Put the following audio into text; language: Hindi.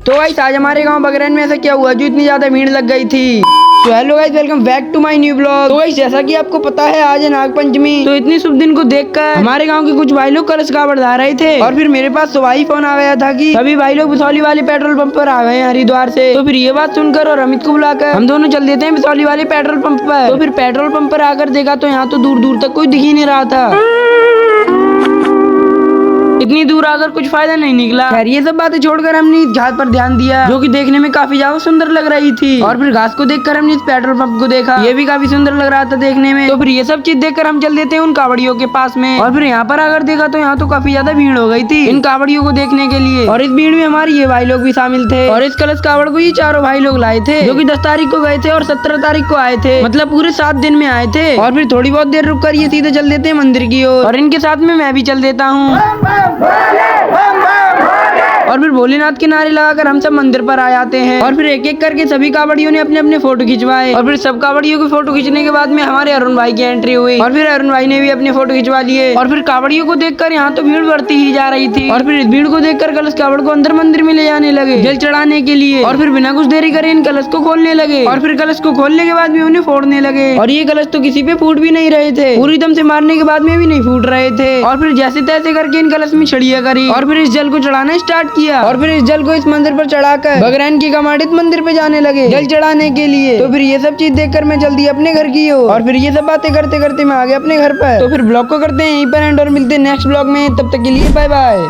तो गाइस आज हमारे गांव बगरैन में ऐसा क्या हुआ जो इतनी ज्यादा भीड़ लग गई थी। तो hello guys, welcome back to my new blog. तो गाइस जैसा कि आपको पता है आज है नाग पंचमी। तो इतनी शुभ दिन को देखकर हमारे गांव के कुछ भाई लोग कलश कावड़ ला रहे थे और फिर मेरे पास सुबह ही फोन आ गया था कि सभी भाई लोग बिसौली वाले पेट्रोल पंप पर आ गए हैं हरिद्वार से। तो फिर ये बात सुनकर और अमित को बुलाकर हम दोनों चल देते हैं बिसौली वाले पेट्रोल पंप पर। तो फिर पेट्रोल पंप पर आकर देखा तो यहाँ तो दूर दूर तक कोई दिख ही नहीं रहा था। इतनी दूर आकर कुछ फायदा नहीं निकला। खैर ये सब बातें छोड़कर हमने इस घाट पर ध्यान दिया जो कि देखने में काफी ज्यादा सुंदर लग रही थी। और फिर घास को देखकर हमने इस पेट्रोल पंप को देखा, ये भी काफी सुंदर लग रहा था देखने में। तो फिर ये सब चीज देखकर हम चल देते हैं उन कावड़ियों के पास में। और फिर यहाँ पर आकर देखा तो यहाँ तो काफी ज्यादा भीड़ हो गई थी इन कावड़ियों को देखने के लिए। और इस भीड़ में हमारे ये भाई लोग भी शामिल थे। और इस कलश कावड़ को ये चारों भाई लोग लाए थे जो की 10 तारीख को गए थे और 17 तारीख को आए थे, मतलब पूरे 7 दिन में आए थे। और फिर थोड़ी बहुत देर रुक कर ये सीधे चल देते हैं मंदिर की ओर। और इनके साथ में मैं भी चल देता हूँ। और फिर भोलेनाथ के नारे लगाकर हम सब मंदिर पर आ जाते हैं। और फिर एक एक करके सभी कावड़ियों ने अपने अपने फोटो खिंचवाए। और फिर सब कावड़ियों की फोटो खींचने के बाद में हमारे अरुण भाई की एंट्री हुई। और फिर अरुण भाई ने भी अपने फोटो खिंचवा लिए। और फिर कावड़ियों को देखकर यहाँ तो भीड़ बढ़ती ही जा रही थी। और फिर इस भीड़ को देखकर कलश कावड़ को अंदर मंदिर में ले जाने लगे जल चढ़ाने के लिए। और फिर बिना कुछ देरी करे इन कलश को खोलने लगे। और फिर कलश को खोलने के बाद में उन्हें फोड़ने लगे। और ये कलश तो किसी पे फूट भी नहीं रहे थे, पूरी दम से मारने के बाद में भी नहीं फूट रहे थे। और फिर जैसे तैसे करके इन कलश में छड़िया करी और फिर इस जल को चढ़ाना स्टार्ट किया। और फिर इस जल को इस मंदिर पर चढ़ाकर बगरैन की कमांडित मंदिर पे जाने लगे जल चढ़ाने के लिए। तो फिर ये सब चीज देखकर मैं जल्दी अपने घर की ओर। और फिर ये सब बातें करते करते मैं आ गया अपने घर पर। तो फिर ब्लॉग को करते हैं यहीं पर एंड और मिलते हैं नेक्स्ट ब्लॉग में। तब तक के लिए बाय बाय।